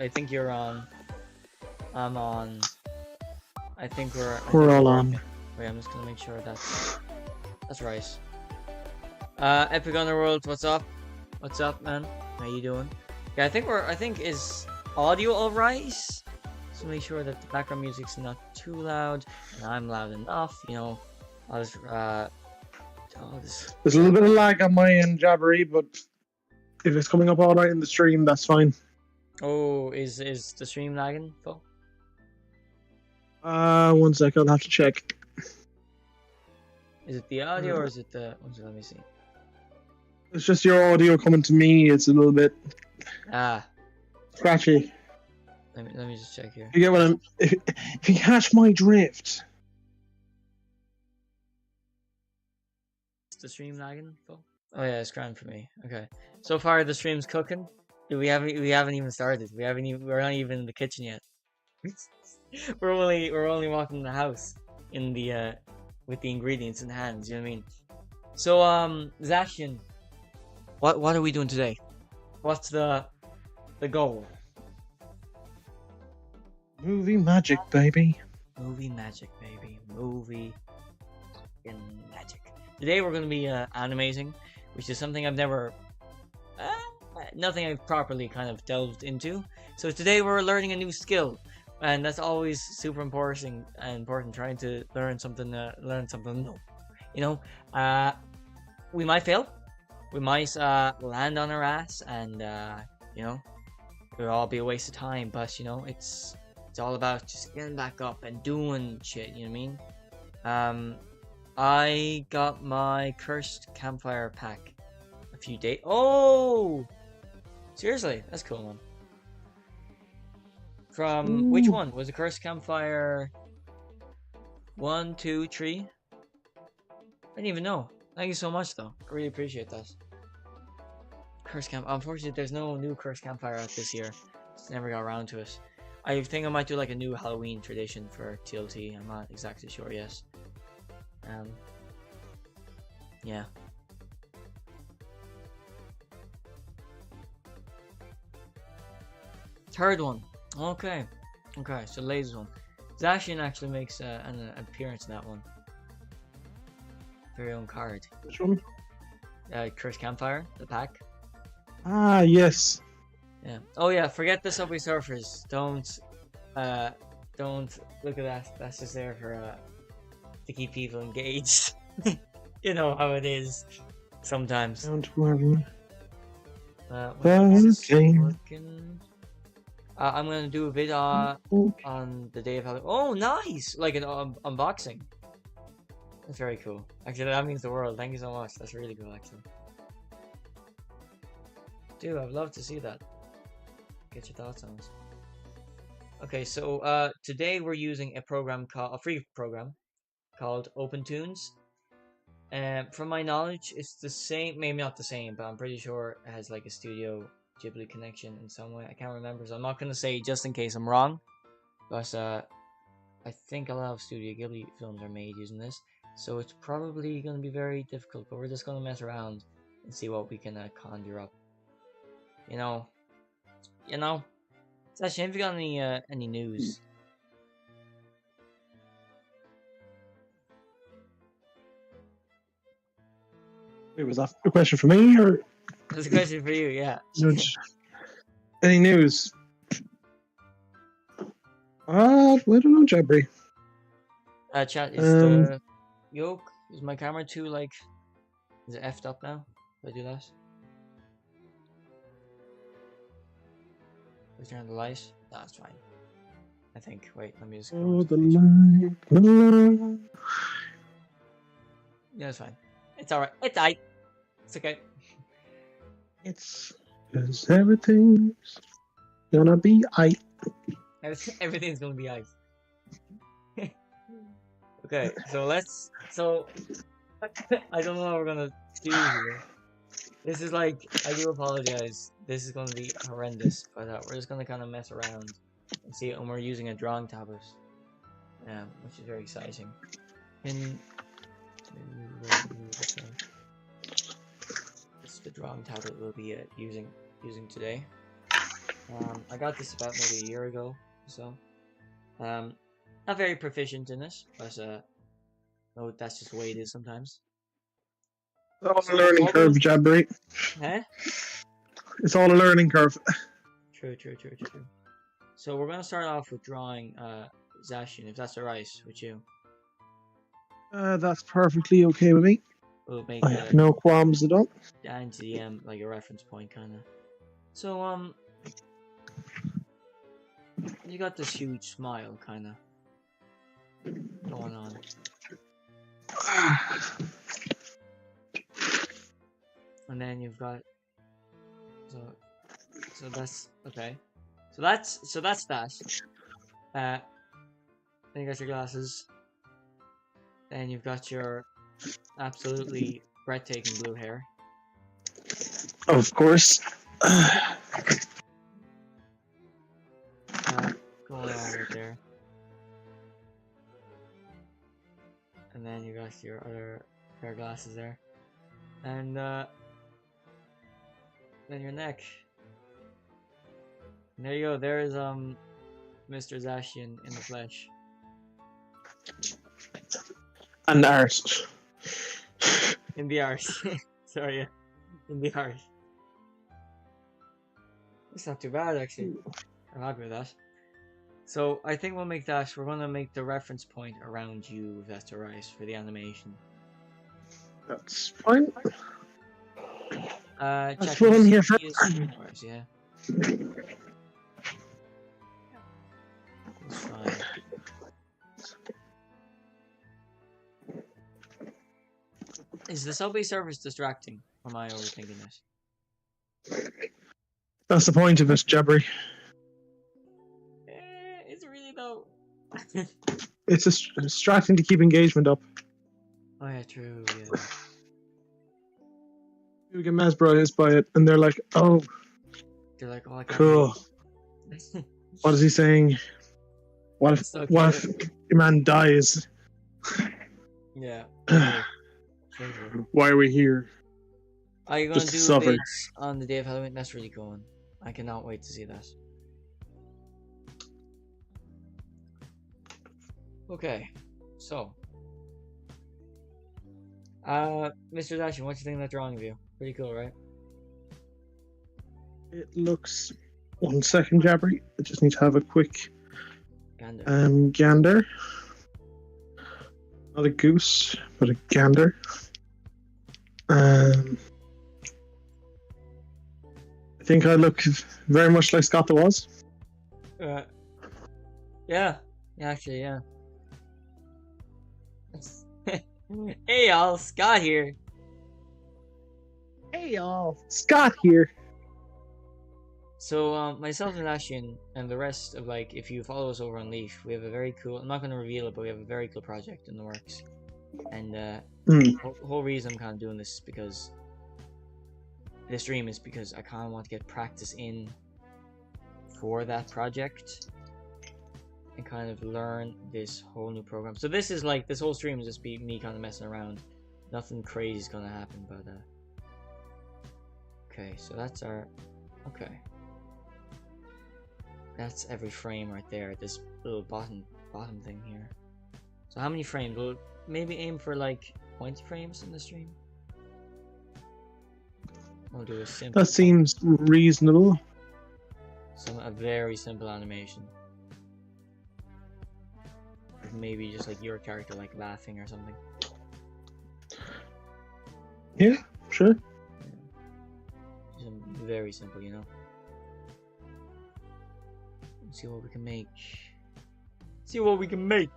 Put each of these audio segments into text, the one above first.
I think you're on. I'm on. I think we're. We're all working. on. Wait, I'm just gonna make sure that's right. Epic Underworld, what's up? What's up, man? How you doing? Yeah, I think is audio alright? So make sure that the background music's not too loud, and I'm loud enough. You know, I'll just There's a little bit of lag on my end, Jabbery, but if it's coming up all right in the stream, that's fine. Oh, is the stream lagging, Phil? 1 sec, I'll have to check. Is it the audio or is it the? Let me see. It's just your audio coming to me. It's a little bit scratchy. Let me just check here. You get what I'm? If you catch my drift. Is the stream lagging, Phil? Oh yeah, it's grand for me. Okay. So far the stream's cooking. We haven't even started. We're not even in the kitchen yet. we're only walking in the house in the with the ingredients in hands, you know what I mean? So Zashian, what are we doing today? What's the goal? Movie magic, baby. Movie magic, baby. Movie in magic. Today we're gonna be animating, which is something I've never nothing I've properly kind of delved into. So today we're learning a new skill, and that's always super important trying to learn something new. You know, we might fail, we might land on our ass, and you know, it'll all be a waste of time, but you know, it's all about just getting back up and doing shit, you know what I mean? I got my cursed campfire pack a few days. Oh, seriously, that's cool, man. From which one was the cursed campfire? 1, 2, 3. I didn't even know. Thank you so much, though. I really appreciate that. Cursed camp. Unfortunately, there's no new cursed campfire out this year. Just never got around to it. I think I might do like a new Halloween tradition for TLT. I'm not exactly sure yet. Yeah. Third one. Okay. So the latest one. Zashian actually makes an appearance in that one. Very own card. Which one? Cursed Campfire, the pack. Ah, yes. Yeah. Oh yeah, forget the Subway Surfers. Don't look at that. That's just there for to keep people engaged. You know how it is sometimes. Don't worry. Working. I'm gonna do a bit on the day of Halloween. Oh, nice! Like an unboxing. That's very cool. Actually, that means the world. Thank you so much. That's really cool, actually. Dude, I'd love to see that. Get your thoughts on it. Okay, so today we're using a free program called OpenTunes. From my knowledge, it's the same. Maybe not the same, but I'm pretty sure it has like a Studio Ghibli connection in some way. I can't remember, so I'm not gonna say just in case I'm wrong. But I think a lot of Studio Ghibli films are made using this, so it's probably gonna be very difficult. But we're just gonna mess around and see what we can conjure up. You know. Actually, have you got any news? Wait, was that a question for me or? That's a question for you, yeah. Any news? I don't know, Jadbury. Chat, is the yoke, is my camera too, like, is it effed up now? Did I do that? Let's turn on the light. No, it's fine. I think. Wait, let me just go. Oh, the light. Yeah, it's fine. It's alright. It's aight. It's okay. It's because everything's gonna be aight. Everything's gonna be ice. Okay, so I don't know what we're gonna do here. This is like, I do apologize. This is gonna be horrendous, but we're just gonna kind of mess around and see it when we're using a drawing tablet. Which is very exciting. This is the drawing tablet we'll be using today. I got this about maybe a year ago, so not very proficient in it, but no, that's just the way it is sometimes. It's all a So learning what we'll, curve, Jadbury. eh? It's all a learning curve. True. So we're gonna start off with drawing Zacian, if that's alright with you. That's perfectly okay with me. We'll make I have no qualms at all. down to the like a reference point, kind of. So you got this huge smile, kind of going on, and then you've got so that's okay. So that's that. Then you got your glasses. Then you've got your absolutely breathtaking blue hair. Of course. Going on right there. And then you got your other pair of glasses there. And then your neck. And there you go, there's Mr. Zacian in the flesh. And art. In the art. Sorry, yeah. In the art. It's not too bad actually. I'm happy with that. So I think we'll make that, we're gonna make the reference point around you, if that's alright, for the animation. That's fine. That's what I'm here for. Yeah. That's fine. Is the subway service distracting? Or am I overthinking this? That's the point of it, Jadbury. Is it really though? It's distracting to keep engagement up. Oh yeah, true, yeah. You get mesmerized by it, and they're like, "Oh, They're like, oh, I can't cool. What is he saying? What if So what if your man dies? Yeah. True. Why are we here? Are you gonna Just do suffer. vids on the day of Halloween? That's really cool. I cannot wait to see that. Okay, so Mr. Zacian, what do you think of that drawing of you? Pretty cool, right? It looks. 1 second, Jadbury. I just need to have a quick gander. Not a goose, but a gander. I think I look very much like Scott the Was. Yeah, actually, yeah. Hey y'all, Scott here. Hey y'all, Scott here. So myself and Ashian and the rest of, like, if you follow us over on Leaf, we have a very cool, I'm not going to reveal it, but we have a very cool project in the works. And the whole reason I'm kind of doing this is because this stream is because I kind of want to get practice in for that project and kind of learn this whole new program. So this is like, this whole stream is just be me kind of messing around. Nothing crazy is going to happen, but okay, so that's our, okay. That's every frame right there, this little bottom thing here. So how many frames? We'll maybe aim for like 20 frames in the stream. We'll do a simple. That seems reasonable. A very simple animation. Maybe just like your character like laughing or something. Yeah, sure. Just very simple, you know. Let's see what we can make. See what we can make.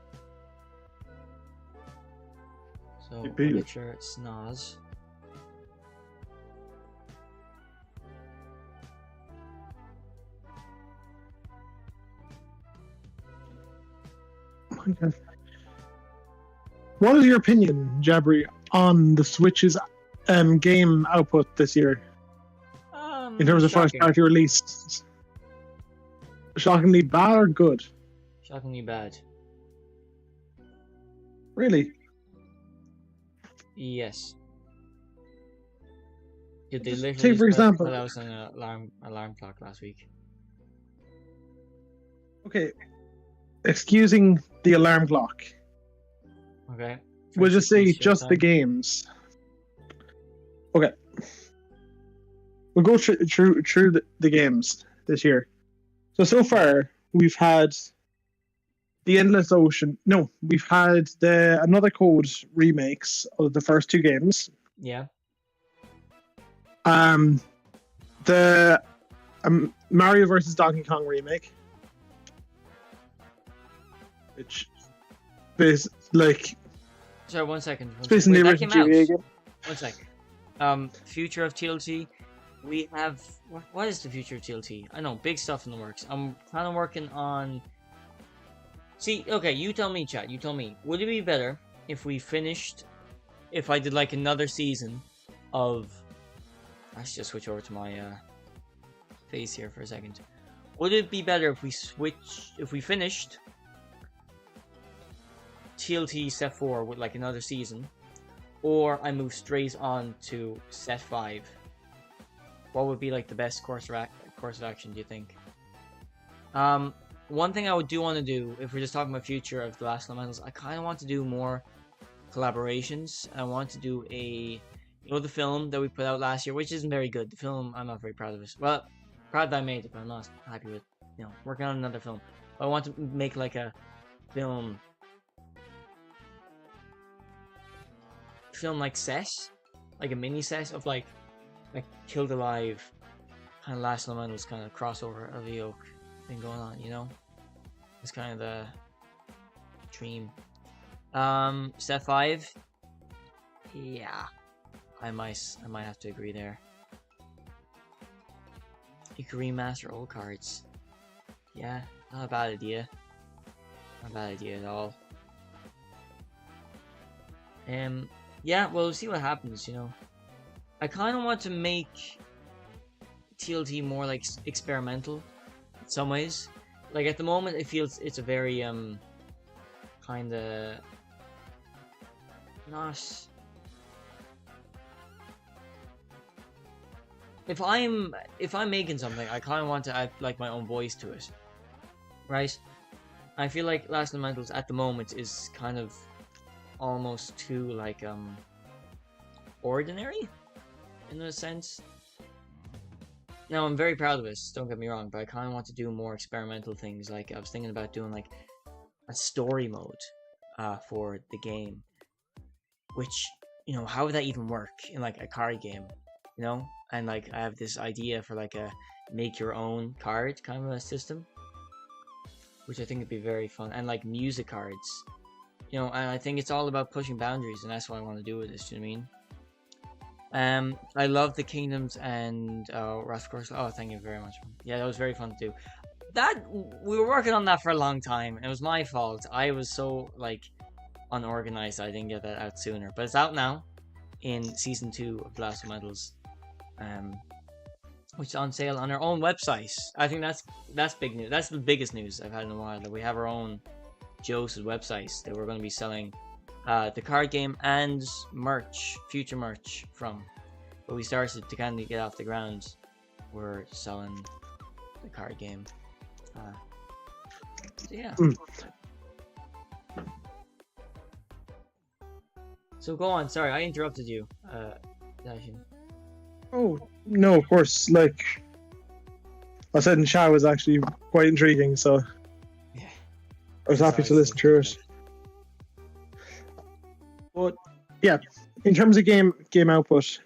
So we'll get your snaz. Oh my God. What is your opinion, Jadbury, on the Switch's game output this year? In terms of first party release? Shockingly bad or good? Shockingly bad. Really? Yes. Did they literally Take for example. put out an alarm clock last week? Okay, excusing the alarm clock. Okay. We'll just say Feast just the showtime. games. Okay. We'll go through the games this year. So far, we've had the Endless Ocean. No, we've had the Another Code remakes of the first two games. Yeah. The Mario vs. Donkey Kong remake, which is like Sorry, 1 second. it's based on the Wait, that original came out. GBA game. 1 sec. Future of TLT. We have what is the future of TLT? I know, big stuff in the works. I'm kind of working on. See, okay, you tell me, chat. You tell me. Would it be better if we finished? If I did like another season of. I should just switch over to my face here for a second. Would it be better if we finished TLT set 4 with like another season, or I move straight on to set 5? What would be like the best course of action, do you think? One thing I do want to do, if we're just talking about future of the last elementals, I kind of want to do more collaborations. I want to do the film that we put out last year, which isn't very good. The film, I'm not very proud of it. Well, proud that I made it, but I'm not happy with, working on another film. But I want to make like a film like set, like a mini set of like Killed Alive, kind of Last Elementals kind of crossover of the Oak thing going on, It's kind of the dream. Set 5, yeah, I might have to agree there. You could remaster old cards. Yeah, not a bad idea. Not a bad idea at all. Yeah, well, we'll see what happens, I kind of want to make TLT more like experimental in some ways. Like at the moment, it feels it's a very kind of not. If I'm making something, I kind of want to add like my own voice to it, right? I feel like Last Elementals at the moment is kind of almost too like ordinary in a sense. Now I'm very proud of this, don't get me wrong, but I kind of want to do more experimental things. Like I was thinking about doing like a story mode for the game, which how would that even work in like a card game, and like I have this idea for like a make your own card kind of a system, which I think would be very fun, and like music cards. And I think it's all about pushing boundaries, and that's what I want to do with this, you know what I mean? I love the Kingdoms and Wrath of Course. Oh, thank you very much. Yeah, that was very fun to do. That we were working on that for a long time, and it was my fault. I was so like unorganized, I didn't get that out sooner. But it's out now in season 2 of The Last Elementals, which is on sale on our own website. I think that's big news. That's the biggest news I've had in a while, that we have our own Joe's website that we're going to be selling the card game and future merch from. But we started to kind of get off the ground. We're selling the card game. So yeah. So go on. Sorry, I interrupted you, Dashin. Oh no, of course. Like I said in chat, was actually quite intriguing. So yeah, I was happy to listen to it. But yeah, in terms of game output,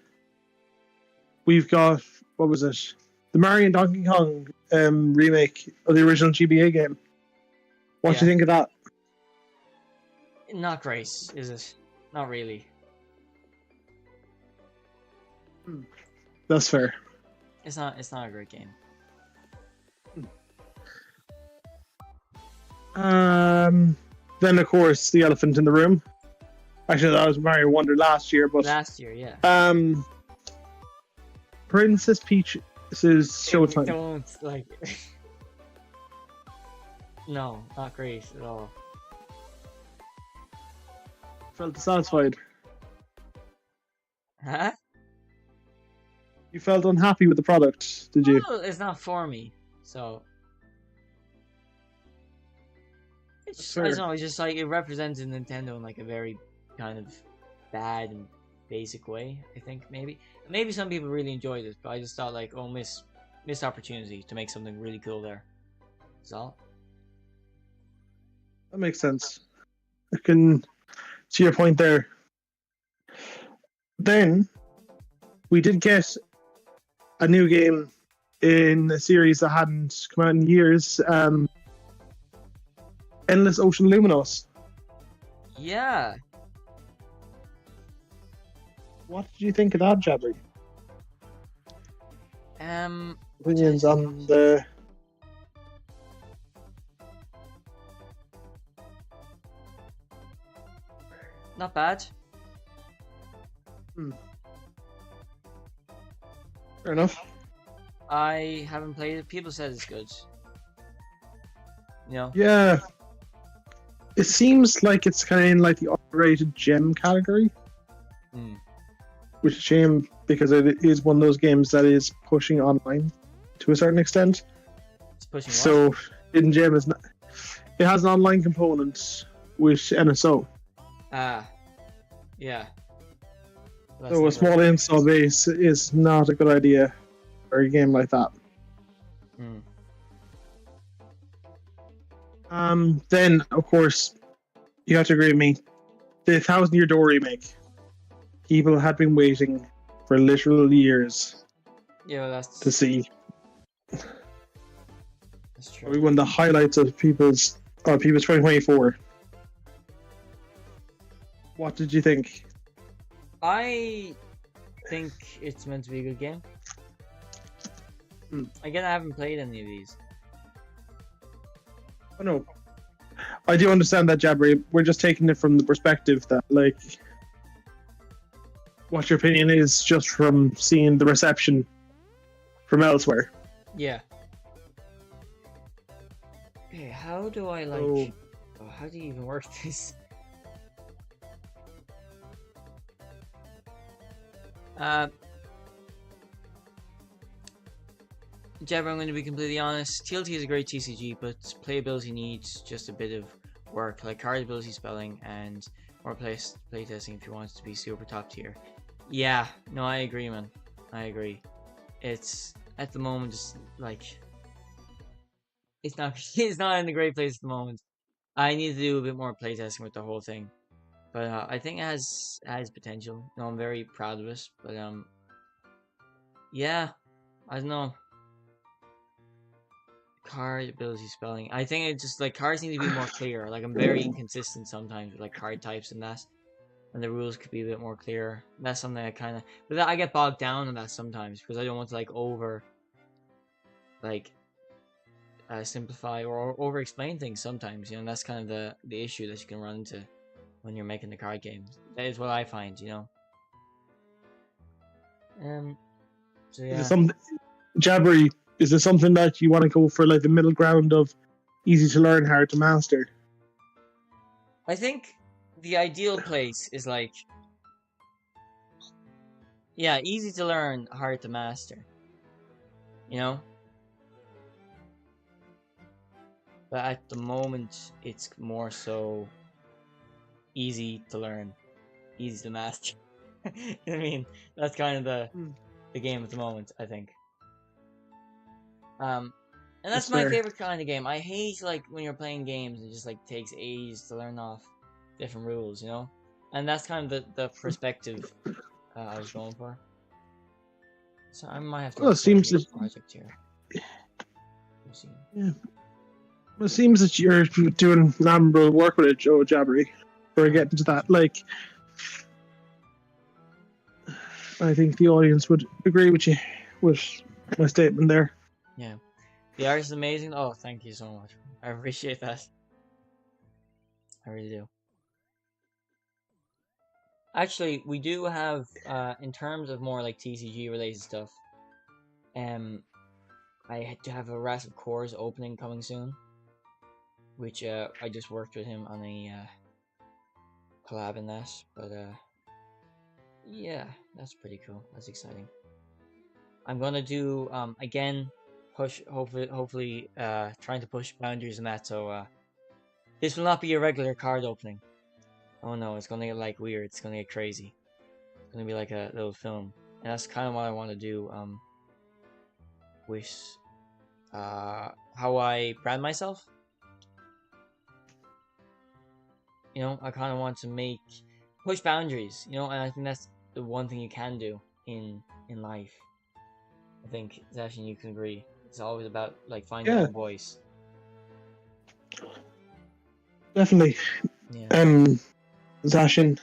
we've got, what was it? The Mario and Donkey Kong remake of the original GBA game. What do you think of that? Not great, is it? Not really. That's fair. It's not a great game. Then of course the elephant in the room. Actually, that was Mario Wonder last year, but last year, yeah. Princess Peach's Showtime. Don't like. No, not great at all. Felt dissatisfied. Huh? You felt unhappy with the product, did you? Well, it's not for me, so. That's I don't fair. know. It's just like it represents Nintendo in like a very kind of bad and basic way. I think maybe some people really enjoyed it, but I just thought like, oh, missed opportunity to make something really cool there. That's all. That makes sense. I can see your point there. Then we did get a new game in a series that hadn't come out in years. Endless Ocean Luminous. Yeah. What did you think of that, Jabby? What did I Opinions think? on the. Not bad. Fair enough. I haven't played it. People said it's good. You know? Yeah. It seems like it's kind of in like the underrated gem category, which is a shame because it is one of those games that is pushing online to a certain extent. It's pushing what? So, Hidden Gem is not, it has an online component with NSO. Yeah. So a small install base is not a good idea for a game like that. Then, of course, you have to agree with me. The 1,000 Year Door remake. People had been waiting for literal years to see. That's true. Probably one of the highlights of people's 2024. What did you think? I think it's meant to be a good game. Again, I haven't played any of these. Oh no. I do understand that, Jabri. We're just taking it from the perspective that, like, what your opinion is just from seeing the reception from elsewhere. Yeah. Okay, how do I like... Oh, how do you even work this? Jabber, I'm going to be completely honest. TLT is a great TCG, but playability needs just a bit of work, like card ability spelling and more playtesting if you want it to be super top tier. Yeah, no, I agree, man. I agree. It's at the moment just like it's not in a great place at the moment. I need to do a bit more playtesting with the whole thing, but I think it has potential. No, I'm very proud of it, but yeah, I don't know. Card ability spelling. I think it just like cards need to be more clear. Like I'm very inconsistent sometimes with like card types and that, and the rules could be a bit more clear. That's something I kind of, but I get bogged down in that sometimes because I don't want to like simplify or over explain things sometimes. You know, and that's kind of the issue that you can run into when you're making the card games. That is what I find. You know. So yeah. Jabbery, is there something that you want to go for, like the middle ground of easy to learn, hard to master? I think the ideal place is like, yeah, easy to learn, hard to master. You know? But at the moment, it's more so easy to learn, easy to master. I mean, that's kind of the game at the moment, I think. And that's my favorite kind of game. I hate like when you're playing games and it just like takes ages to learn off different rules, you know? And that's kind of the perspective I was going for. So I might have to it seems that project here. Yeah. It seems that you're doing admirable work with it, Joe Jabbery, for getting to that. Like, I think the audience would agree with you with my statement there. Yeah. The art is amazing. Oh, thank you so much. I appreciate that. I really do. Actually, we do have, in terms of more like TCG related stuff, I do have a Wrath of Cores opening coming soon, which I just worked with him on a collab in that, but yeah, that's pretty cool. That's exciting. I'm gonna do again, hopefully trying to push boundaries in that, so This will not be a regular card opening. Oh no, it's gonna get like weird. It's gonna get crazy. It's gonna be like a little film, and that's kind of what I want to do. With how I brand myself. You know, I kind of want to push boundaries. You know, and I think that's the one thing you can do in life. I think Zashin, you can agree. It's always about like finding your own voice. Definitely. Yeah. Zashin.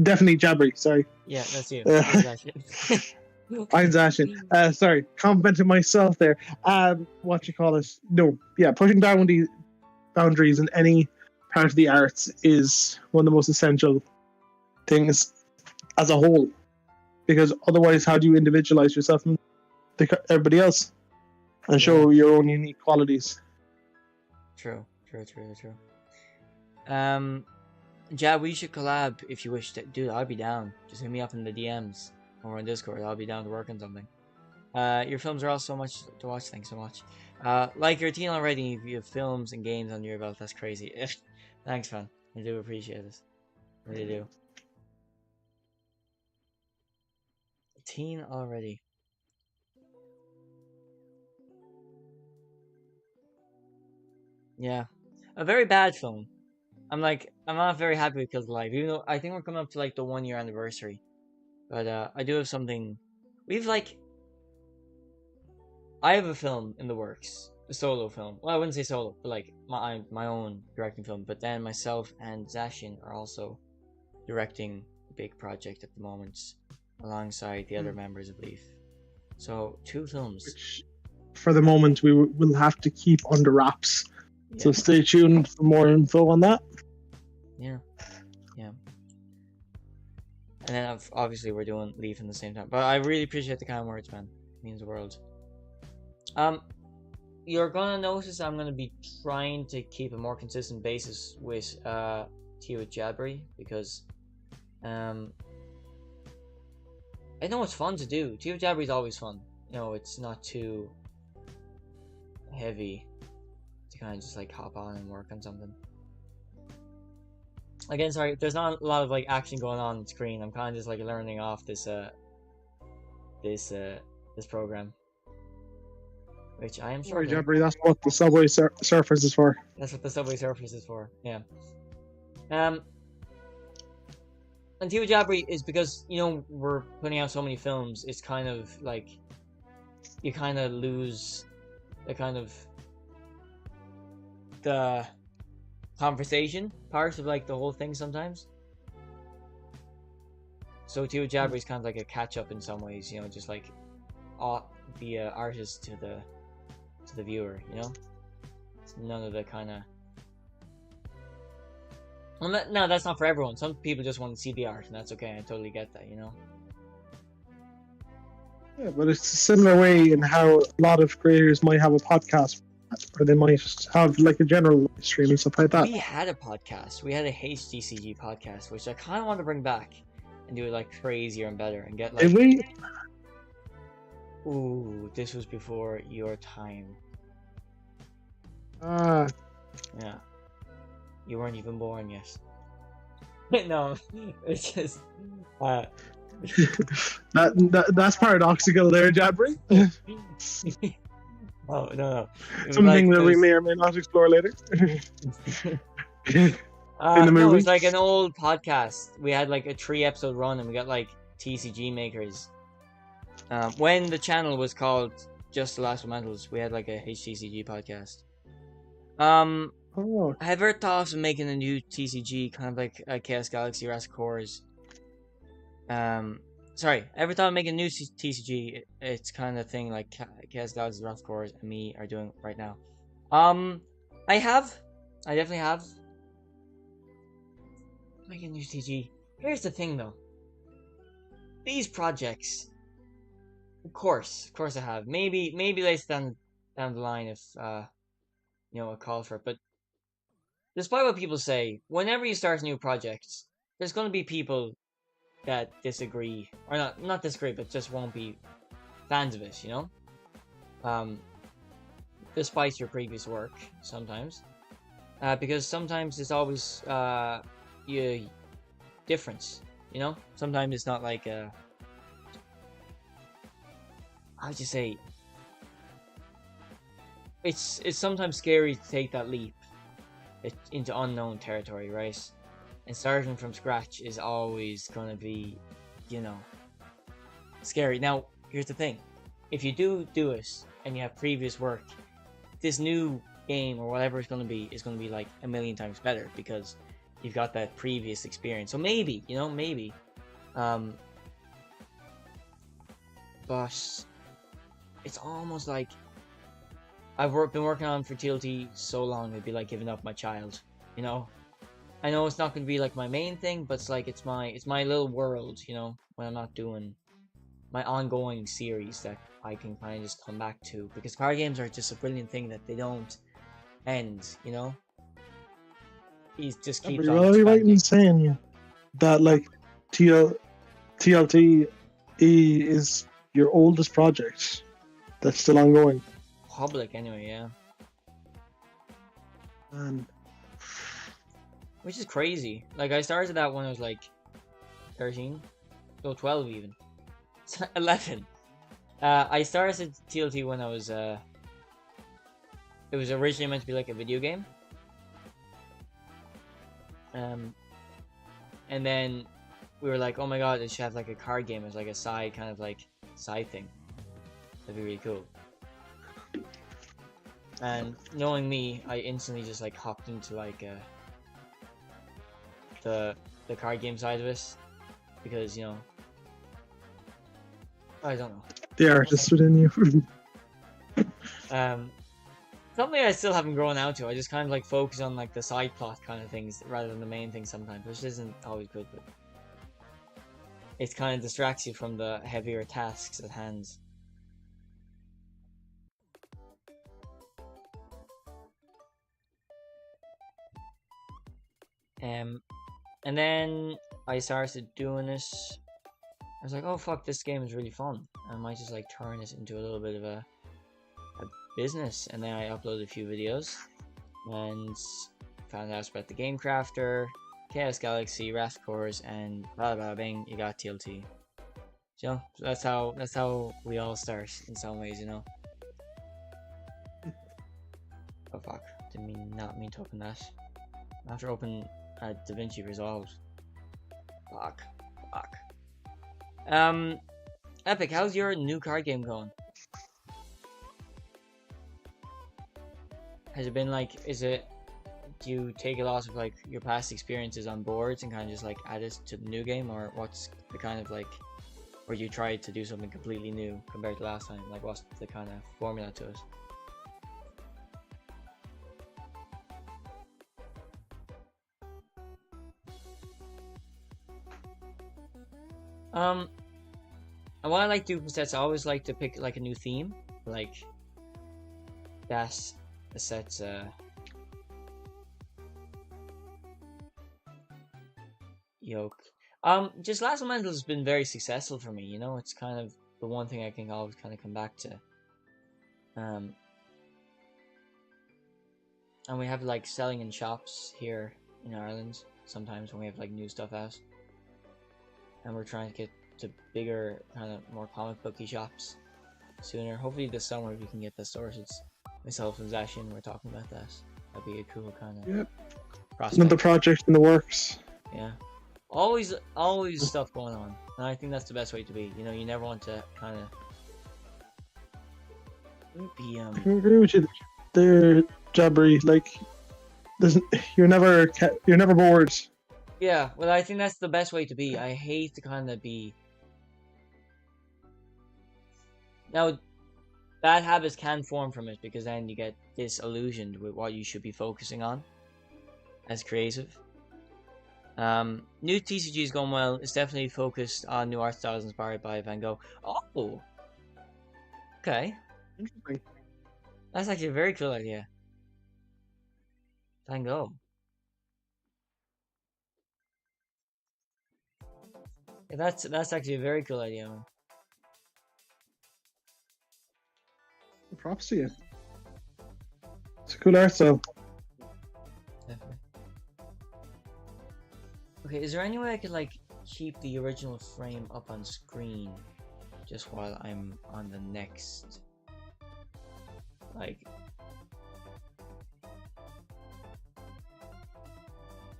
Definitely Jadbury, sorry. Yeah, that's you. Zashin. I'm Zashin. Sorry, complimenting myself there. What you call it? No, yeah, pushing boundaries in any part of the arts is one of the most essential things as a whole. Because otherwise, how do you individualize yourself from everybody else and show your own unique qualities? True. Jab, we should collab if you wish to. Dude, I'll be down. Just hit me up in the DMs or on Discord. I'll be down to work on something. Your films are all so much to watch. Thanks so much. Like your teen already, you have films and games under your belt. That's crazy. Thanks, man. I do appreciate it. I really do. Teen already. Yeah. A very bad film. I'm not very happy with Kills Alive, even though I think we're coming up to like the 1 year anniversary. But I do have something. I have a film in the works, a solo film. Well, I wouldn't say solo, but like my own directing film. But then myself and Zashin are also directing a big project at the moment, alongside the other members of Leaf. So 2 films. Which, for the moment, we will have to keep under wraps. Yeah. So stay tuned for more info on that. Yeah. And then obviously we're doing Leaf in the same time. But I really appreciate the kind words, man. It means the world. You're gonna notice I'm gonna be trying to keep a more consistent basis with Tea with Jadbury, because I know it's fun to do. Tea with Jadbury is always fun. You know, it's not too heavy to kind of just like hop on and work on something. Again, sorry, there's not a lot of like action going on screen. I'm kind of just like learning off this program, which I am sure. Sorry, Jadbury, that's what the Subway Surfers is for. That's what the Subway Surfers is for. Yeah. And Tea with Jadbury is because, you know, we're putting out so many films. It's kind of like you kind of lose the conversation part of like the whole thing sometimes. So Tea with Jadbury is kind of like a catch up in some ways, you know, just like the artist to the viewer, you know. It's none of the kind of. Well, no, that's not for everyone. Some people just want to see the art, and that's okay. I totally get that, you know. Yeah, but it's a similar way in how a lot of creators might have a podcast, or they might have like a general stream and stuff like that. We had a podcast. We had a HDCG podcast, which I kind of want to bring back and do it like crazier and better and get like. Did we? Ooh, this was before your time. Yeah. You weren't even born yet. No, it's just. That's paradoxical there, Jadbury. Oh, no. Something that we may or may not explore later. In the movie. No, it's like an old podcast. We had like a 3-episode run, and we got like TCG makers. When the channel was called Just the Last Fundamentals, we had like a HTCG podcast. Oh. Have you ever thought of making a new TCG, kind of like a Chaos Galaxy Wrath of Cores? Sorry, ever thought of making a new TCG? It's kind of thing like Chaos Galaxy Wrath of Cores and me are doing right now. I definitely have. Making a new TCG. Here's the thing though. These projects, of course I have. Maybe later down the line if you know, a call for it. But despite what people say, whenever you start a new project, there's going to be people that disagree, or not disagree, but just won't be fans of it, you know? Despite your previous work, sometimes. because sometimes it's always you difference. You know, sometimes it's not like how'd you say? It's sometimes scary to take that leap into unknown territory, right? And starting from scratch is always gonna be, you know, scary. Now, here's the thing: if you do it and you have previous work, this new game or whatever it's gonna be is gonna be like a million times better because you've got that previous experience. So maybe, you know, maybe. But it's almost like I've been working on for TLT so long, it'd be like giving up my child, you know? I know it's not gonna be like my main thing, but it's like it's my little world, you know, when I'm not doing my ongoing series that I can kind of just come back to, because card games are just a brilliant thing that they don't end, you know? He just keeps You're on already right in expanding. saying that, like, TLT is your oldest project that's still ongoing. Public anyway, yeah. And Which is crazy. Like, I started that when I was like 13, no, 12 even. 11. I started TLT when I was, it was originally meant to be like a video game. And then we were like, oh my god, it should have like a card game as like a side, kind of like side thing. That'd be really cool. And knowing me, I instantly just like hopped into like the card game side of it, because, you know, I don't know. the artist within you. Something I still haven't grown out to. I just kind of like focus on like the side plot kind of things rather than the main thing sometimes, which isn't always good, but it kind of distracts you from the heavier tasks at hand. And then I started doing this. I was like, oh fuck, this game is really fun. I might just like turn this into a little bit of a business. And then I uploaded a few videos and found out about the Game Crafter, Chaos Galaxy, Raft Cores, and blah blah bing, you got TLT. You know, that's how we all start in some ways, you know. Oh fuck, not mean to open that. After open DaVinci Resolve. Fuck. Epic, how's your new card game going? Has it been like, do you take a lot of like your past experiences on boards and kind of just like add it to the new game, or what's the kind of like, or you try to do something completely new compared to last time? Like, what's the kind of formula to it? And what I like to do is I always like to pick like a new theme, like that's a set. Yoke. Just Last Elemental has been very successful for me. You know, it's kind of the one thing I can always kind of come back to. And we have like selling in shops here in Ireland sometimes when we have like new stuff out, and we're trying to get to bigger, kind of more comic booky shops sooner. Hopefully this summer we can get that sorted. Myself and Zashin were talking about that. That'd be a cool kind of prospect. Another project in the works. Yeah. Always stuff going on. And I think that's the best way to be. You know, you never want to kind of be I can agree with you there, Jadbury. Like, you're never bored. Yeah, well, I think that's the best way to be. I hate to kind of be. Now, bad habits can form from it, because then you get disillusioned with what you should be focusing on as creative. New TCG is going well. It's definitely focused on new art styles inspired by Van Gogh. Oh, okay. Interesting. That's actually a very cool idea. Van Gogh. Yeah, that's actually a very cool idea, man. Props to you. It's a cool art style. Okay, is there any way I could like keep the original frame up on screen just while I'm on the next, like,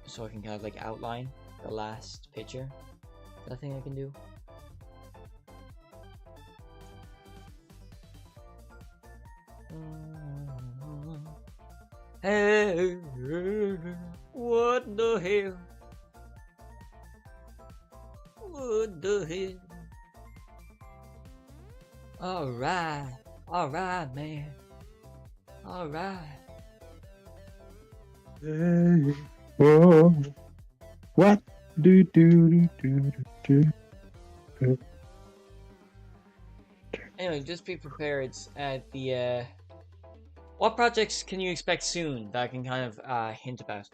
so I can kind of like outline the last picture? Is that thing I can do? Hey, what the hell? What the hell? Alright, man. Alright. Hey, whoa. What do do do do do? Anyway, just be prepared at the what projects can you expect soon that I can kind of hint about?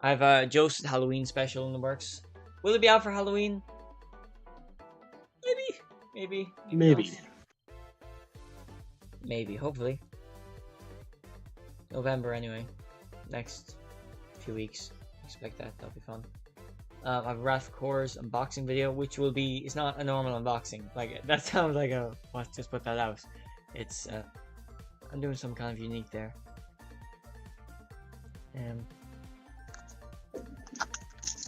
I have Joe's Halloween special in the works. Will it be out for Halloween? Maybe not. Maybe, hopefully. November anyway. Next few weeks. Expect that, that'll be fun. I have Ralph Core's unboxing video, which will be, it's not a normal unboxing. Like, that sounds like a, let's just put that out. It's, I'm doing some kind of unique there. And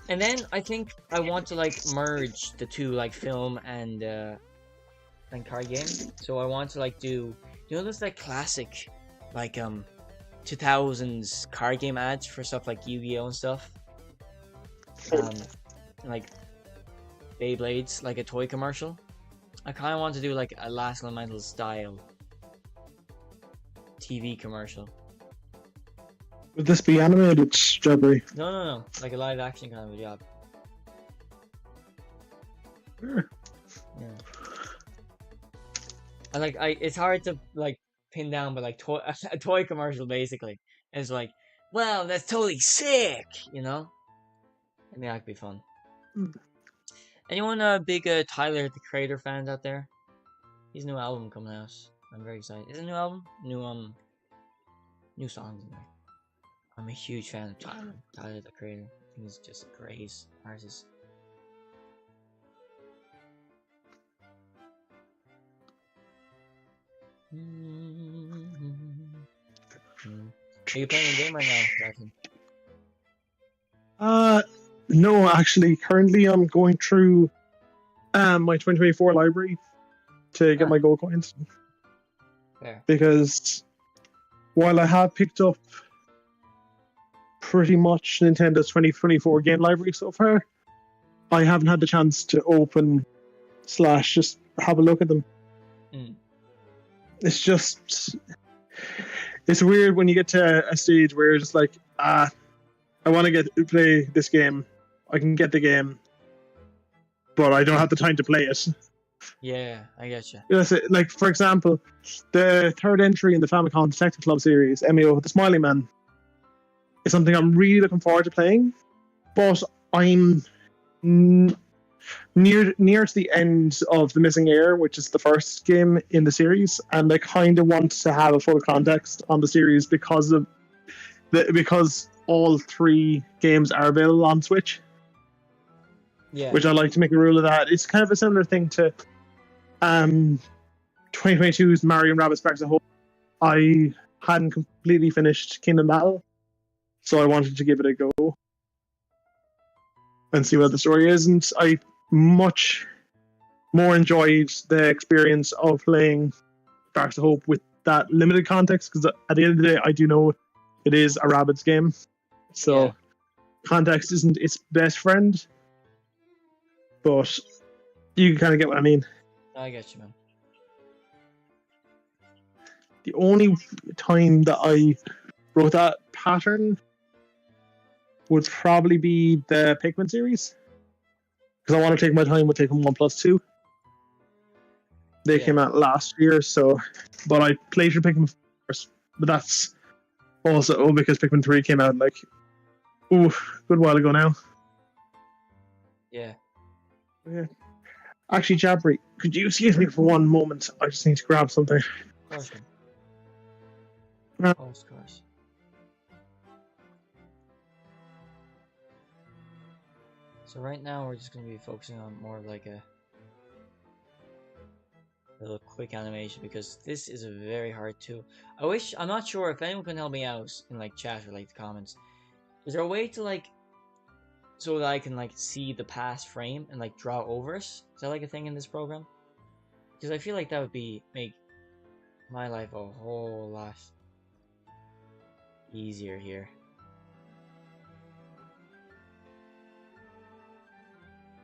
then I think I want to like merge the two, like film and card game. So I want to like do, you know, those like classic, like 2000s card game ads for stuff like Yu-Gi-Oh and stuff. Like Beyblades, like a toy commercial. I kind of want to do like a Last Elemental style TV commercial. Would this be animated, Jadbury? No. Like a live action kind of a job. Sure. Yeah. And like, it's hard to like pin down, but like a toy commercial basically. And it's like, wow, that's totally sick, you know? I mean, that could be fun. Anyone big Tyler the Creator fans out there? His new album coming out. I'm very excited. Is it a new album? New songs in there. I'm a huge fan of Tyler the Creator. I think he's just a great artist. Are you playing a game right now, Jackson? No, actually, currently I'm going through my 2024 library to get my gold coins. Fair. Because while I have picked up pretty much Nintendo's 2024 game library so far, I haven't had the chance to open / just have a look at them. It's just, it's weird when you get to a stage where you're just like, I want to play this game. I can get the game, but I don't have the time to play it. Yeah, I get you. Yes, like for example, the third entry in the Famicom Detective Club series, MEO, the Smiley Man, is something I'm really looking forward to playing. But I'm near to the end of The Missing Heir, which is the first game in the series, and I kind of want to have a full context on the series because all three games are available on Switch. Yeah. Which I like to make a rule of that. It's kind of a similar thing to 2022's Mario and Rabbids Sparks of Hope. I hadn't completely finished Kingdom Battle, so I wanted to give it a go and see what the story is. And I much more enjoyed the experience of playing Sparks of Hope with that limited context, because at the end of the day, I do know it is a Rabbids game, so context isn't its best friend. But you kind of get what I mean. I get you, man. The only time that I wrote that pattern would probably be the Pikmin series, because I want to take my time with Pikmin 1+2. They came out last year, but I played through Pikmin first. But that's also because Pikmin 3 came out like a good while ago now. Yeah. Actually, Jadbury, could you excuse me for one moment? I just need to grab something. Of course, man. Of course. So right now we're just going to be focusing on more of like a little quick animation because this is a very hard tool. I'm not sure if anyone can help me out in like chat or like the comments. Is there a way to like, so that I can like see the past frame and like draw over it? Is that like a thing in this program? Because I feel like that would make my life a whole lot easier here.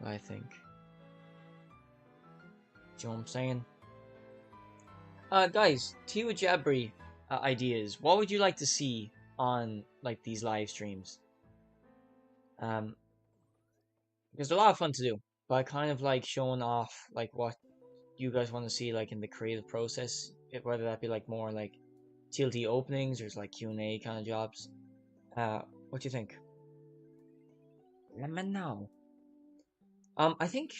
I think. Do you know what I'm saying? Guys, to you with Jadbury ideas, what would you like to see on like these live streams? Because they're a lot of fun to do, but I kind of like showing off like what you guys want to see like in the creative process, whether that be like more like TLT openings or like Q&A kind of jobs. What do you think? Let me know. I think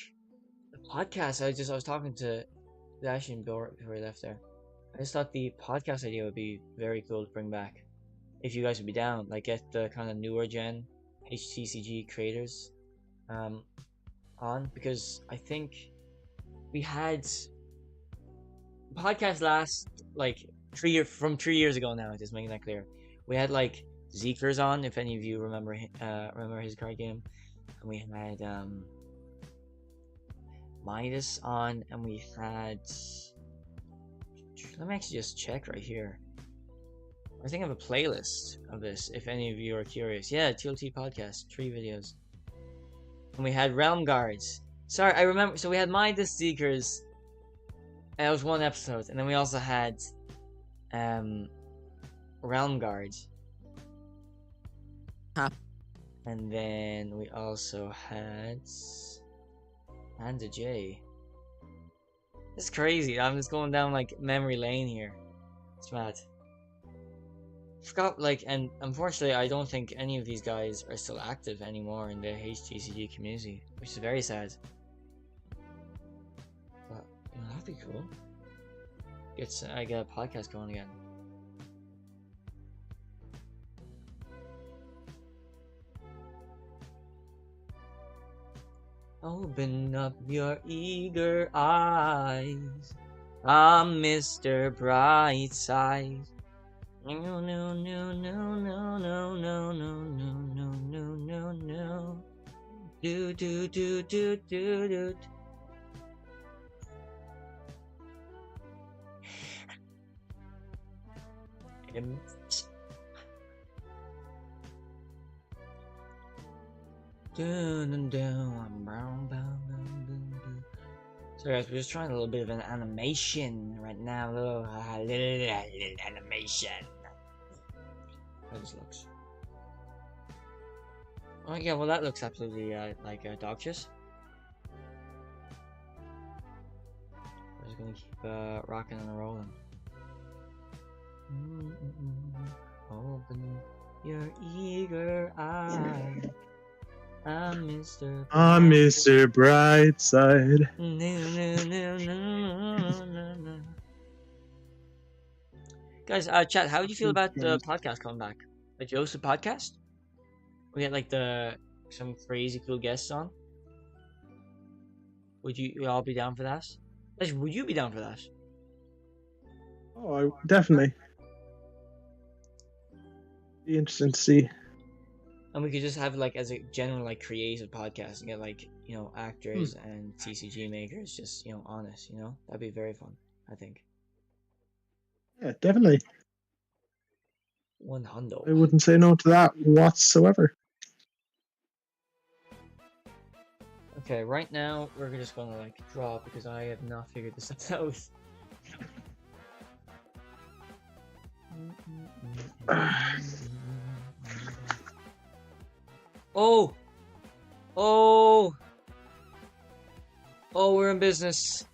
the podcast. I was talking to Ashley before he left there. I just thought the podcast idea would be very cool to bring back. If you guys would be down, like get the kind of newer gen HTCG creators on, because I think we had podcast last like 3 years ago now, just making that clear. We had like Zekers on, if any of you remember his card game, and we had Midas on, and we had, let me actually just check right here. I think I have a playlist of this if any of you are curious. Yeah, TLT podcast, 3 videos. And we had Realm Guards. Sorry, I remember. So we had Midas Seekers. That was 1 episode, and then we also had Realm Guards. Huh. And then we also had Panda J. It's crazy. I'm just going down like memory lane here. It's mad. Forgot, like, and unfortunately I don't think any of these guys are still active anymore in the HTCG community, which is very sad. But you know, that'd be cool. I get a podcast going again. Open up your eager eyes. I'm Mr. Brightside. No, no, no, no, no, no, no, no, no, no, no, no, no. Do, do, do, do, do, do. So guys, we're just trying a little bit of an animation right now, little animation. How this looks. Oh yeah, well that looks absolutely like a dog shit. We're just gonna keep rocking and rolling. Open your eager eyes. I'm Mr. Brightside. No. Guys, chat, how would you feel about the podcast coming back? The Joseph podcast? We get like some crazy cool guests on. Would you all be down for that? Would you be down for that? Oh, definitely. Be interesting to see. And we could just have like as a general like creative podcast and get like, you know, actors and TCG makers just, you know, on it, you know? That'd be very fun, I think. Yeah, definitely. 100. I wouldn't say no to that whatsoever. Okay, right now we're just gonna like draw because I have not figured this out. Oh, we're in business,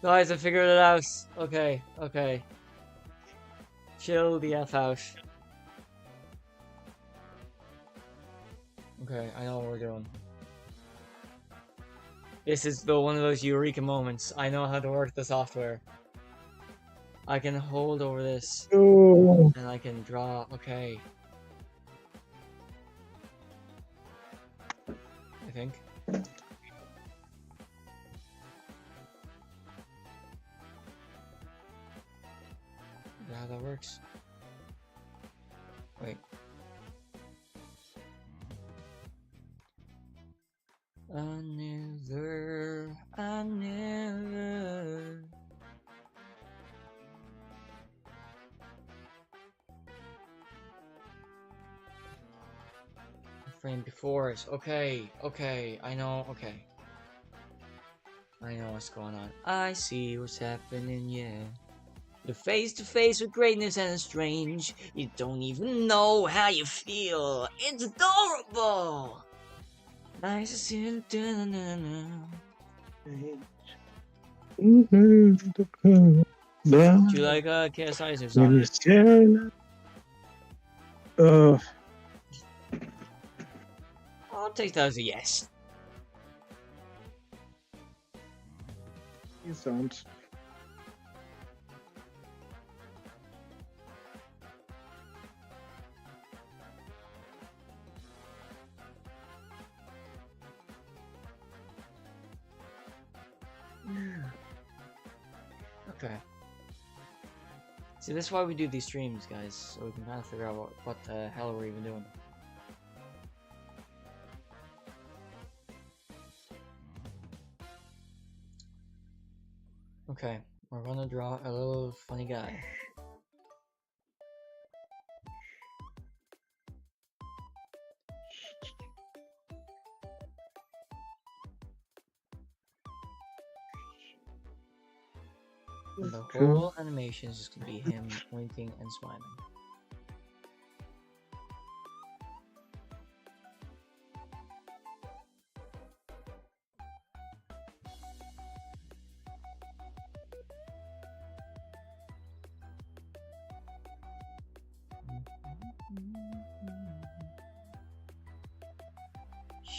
guys. I figured it out. Okay. Chill the F out. Okay, I know what we're doing. This is one of those eureka moments. I know how to work the software. I can hold over this. Oh. And I can draw. Okay. I think. Is that how that works? Wait. I never. Frame before us. Okay, I know, I know what's going on. I see what's happening, yeah. You're face to face with greatness and it's strange. You don't even know how you feel. It's adorable! Nice to see you. Do you like KSI's or something? I'll take that as a yes. You don't. Okay. See, that's why we do these streams, guys, so we can kind of figure out what the hell we're even doing. Okay, we're gonna draw a little funny guy. And the whole animation is just gonna be him winking and smiling.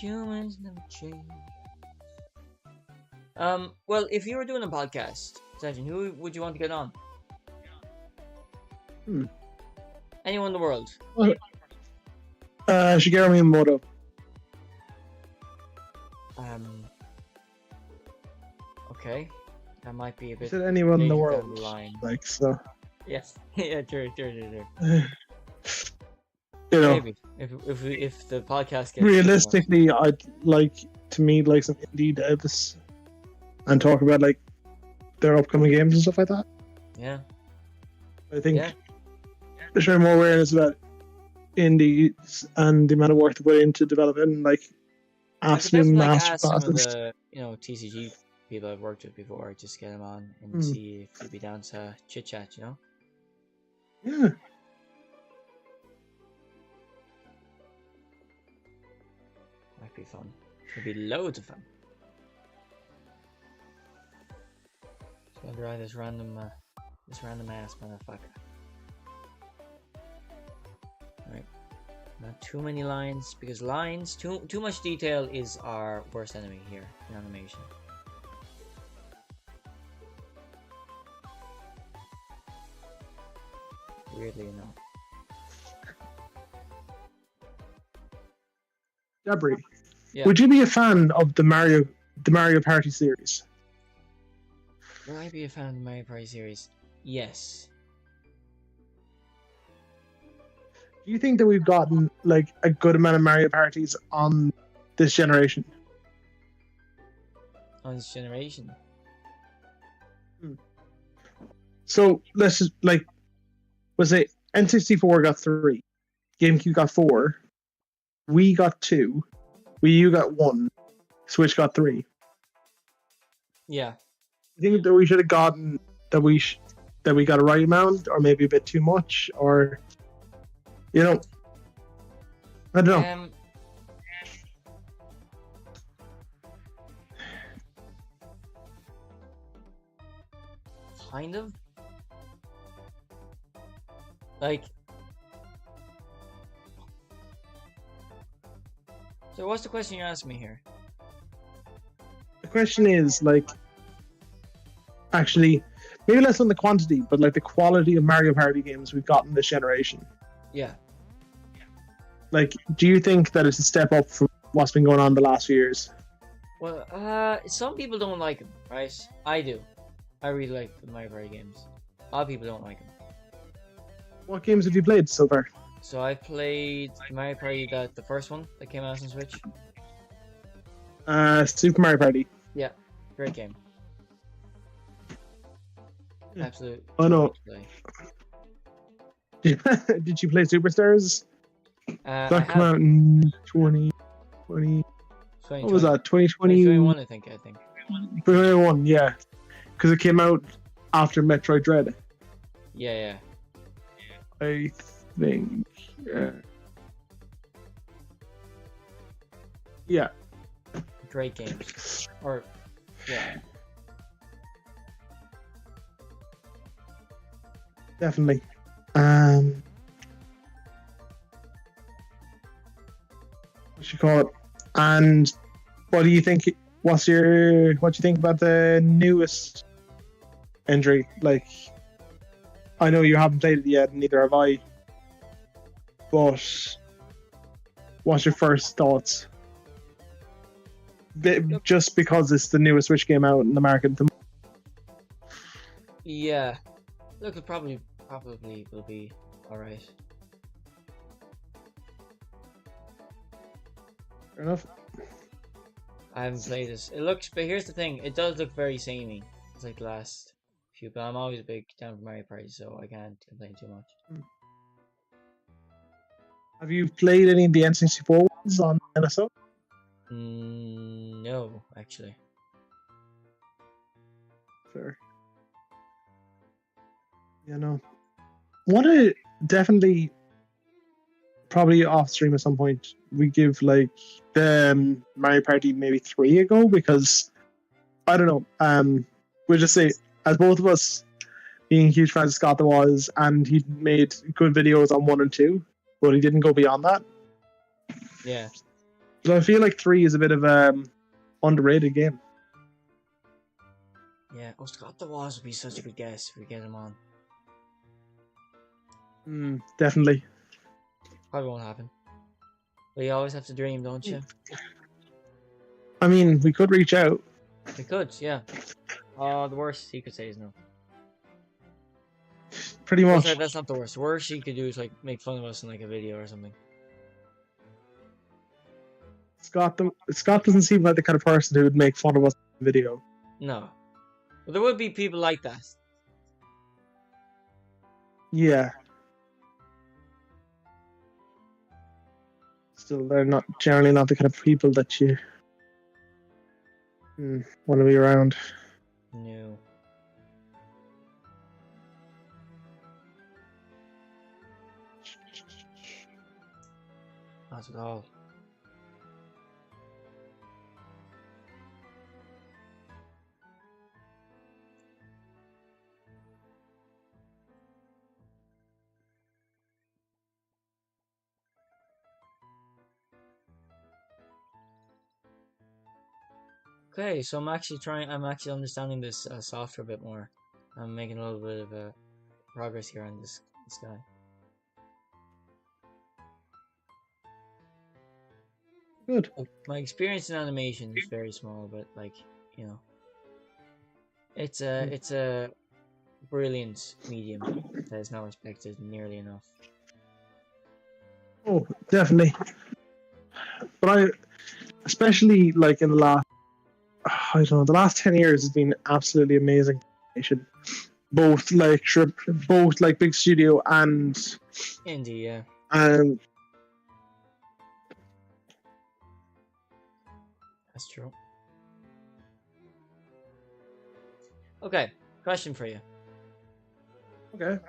Humans never change. Well, if you were doing a podcast, Sajin, who would you want to get on? Anyone in the world. Shigeru Miyamoto. Okay. That might be a bit. Is it anyone in the world? Line. Like so. Yes. Yeah. True. You know. Maybe if the podcast gets realistically, I'd like to meet like some indie devs and talk about like their upcoming games and stuff like that. Yeah. I think there's more awareness about indies and the amount of work to put into developing like absolute master classes. The TCG people I've worked with before, just get them on and see if they'd be down to chit chat. Yeah. Might be fun. It'd be loads of fun. So I'll draw this random ass motherfucker. Alright. Not too many lines, because lines, too much detail is our worst enemy here in animation. Weirdly enough. Jadbury, yeah. Would you be a fan of the Mario Party series? Would I be a fan of the Mario Party series? Yes. Do you think that we've gotten like a good amount of Mario Parties on this generation? On this generation? So let's just was it N64 got 3, GameCube got 4, Wii got 2, Wii U got 1, Switch got 3. Yeah. I think that we should have gotten that we got a right amount, or maybe a bit too much, or I don't know. Kind of. Like. So what's the question you're asking me here? The question is actually, maybe less on the quantity, but like the quality of Mario Party games we've gotten this generation. Yeah. Like, do you think that it's a step up from what's been going on the last few years? Well, some people don't like them, right? I do. I really like the Mario Party games. A lot of people don't like them. What games have you played so far? So I played Mario Party, the first one that came out on Switch. Super Mario Party. Yeah, great game. Absolute. Oh no. Play. Did you play Superstars? That came out in 2020. What was that? 2020? 2021, I think. 2021, yeah. Because it came out after Metroid Dread. Yeah. I think. Yeah. Great games. Or, yeah. Definitely. What you call it? And what do you think? What do you think about the newest entry? Like, I know you haven't played it yet, neither have I. But what's your first thoughts? Just because it's the newest Switch game out in the market. Yeah. Look, it probably will be alright. Fair enough. I haven't played this. But here's the thing, it does look very samey. It's like the last few, but I'm always a big fan of Mario Party, so I can't complain too much. Have you played any of the N64 ones on NSO? No, actually. Fair. Yeah, no. Want to definitely, probably off stream at some point, we give like the Mario Party maybe 3 ago, because I don't know. We'll just say, as both of us being huge fans of Scott the was, and he made good videos on 1 and 2, but he didn't go beyond that. Yeah. So I feel like 3 is a bit of underrated game. Yeah. Oh, Scott the was would be such a good guess if we get him on. Definitely. Probably won't happen. But you always have to dream, don't you? I mean, we could reach out. We could, yeah. The worst he could say is no. Pretty much. Sorry, that's not the worst. The worst he could do is like make fun of us in like a video or something. Scott doesn't seem like the kind of person who would make fun of us in a video. No. But there would be people like that. Yeah. Still, they're not generally not the kind of people that you want to be around. No. Not at all. Okay, so I'm actually understanding this software a bit more. I'm making a little bit of progress here on this guy. Good. My experience in animation is very small, but like, you know, it's a brilliant medium that is not respected nearly enough. Oh, definitely. But especially like in the last, I don't know, the last 10 years has been absolutely amazing. Both like big studio and indie, yeah. That's true. Okay, question for you. Okay.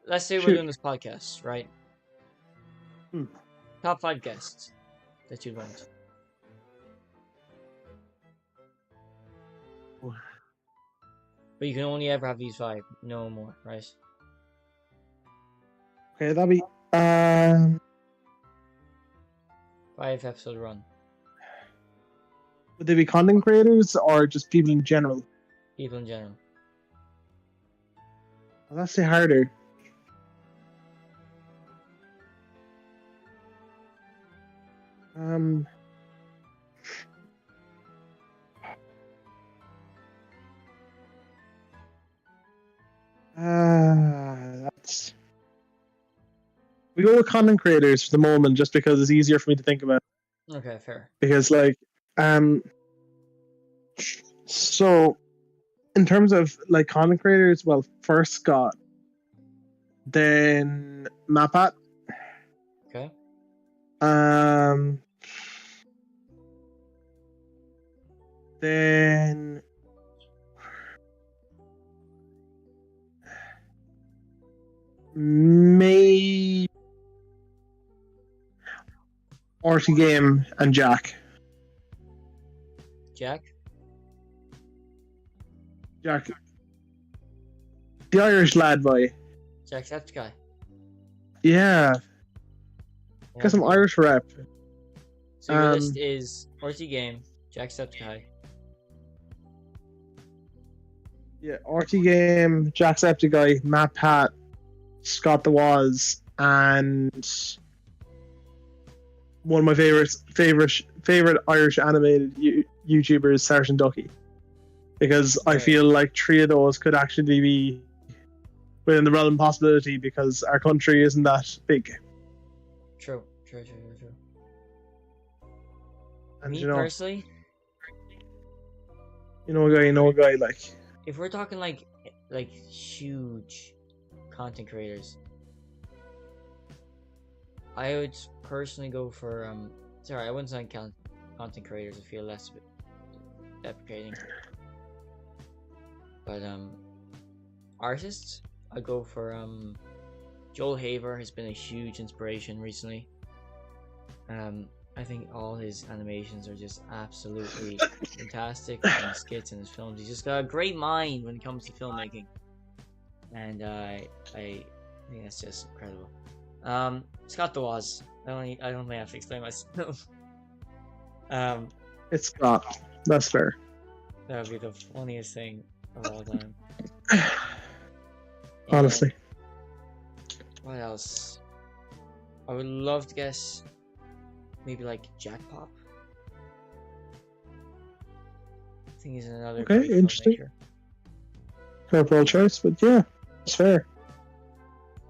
Let's say we're doing this podcast, right? Top 5 guests that you'd want. But you can only ever have these 5, no more, right? Okay, that'd be 5-episode run. Would they be content creators or just people in general? People in general. Well, that's harder. Um. That's. We go with content creators for the moment, just because it's easier for me to think about. Okay, fair. Because like, so in terms of like content creators, well, first Scott, then Mapat, Okay. then maybe Artie Game and Jack. Jack. Jack, the Irish lad boy. Jacksepticeye. Yeah, got some cool. Irish rep. So your list is RT Game, Jacksepticeye. Yeah, Artie Game, Jacksepticeye, Matt Pat, Scott the Waz, and one of my favorite Irish animated YouTubers, Sergeant Ducky, because I feel like three of those could actually be within the realm of possibility, because our country isn't that big. True. And Me personally, you know a guy like. If we're talking like huge content creators, I would personally go for sorry, I wouldn't say content creators. I feel less deprecating. But artists, I go for Joel Haver has been a huge inspiration recently. I think all his animations are just absolutely fantastic, and his skits and his films. He's just got a great mind when it comes to filmmaking, and I think that's just incredible. Scott the Waz. I don't think I have to explain myself. It's Scott. That's fair. That would be the funniest thing of all time. Honestly. What else? I would love to guess maybe like Jack Pop. I think he's another. Okay, interesting. Purple choice, but yeah, it's fair.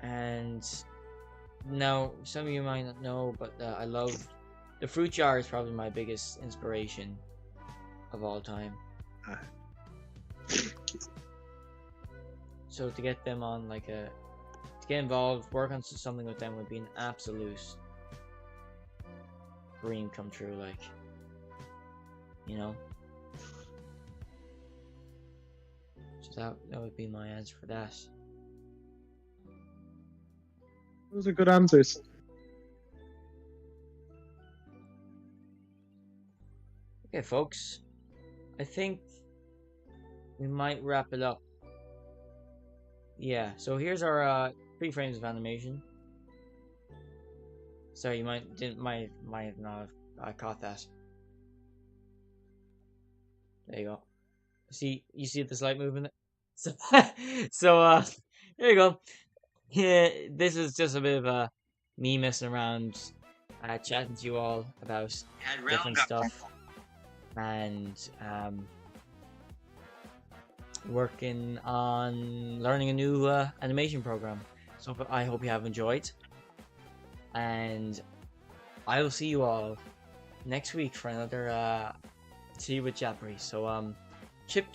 And now, some of you might not know, but I love the Fruit Jar. Is probably my biggest inspiration of all time. So to get them on to get involved, work on something with them would be an absolute dream come true, So that would be my answer for that. Those are good answers. Okay, folks, I think we might wrap it up. Yeah, so here's our 3 frames of animation. Sorry, you might not have caught that. There you go. You see the slight movement. So there you go. Yeah, this is just a bit of me messing around, chatting to you all about different stuff, and working on learning a new animation program. So I hope you have enjoyed, and I will see you all next week for another Tea with Jadbury. So chip.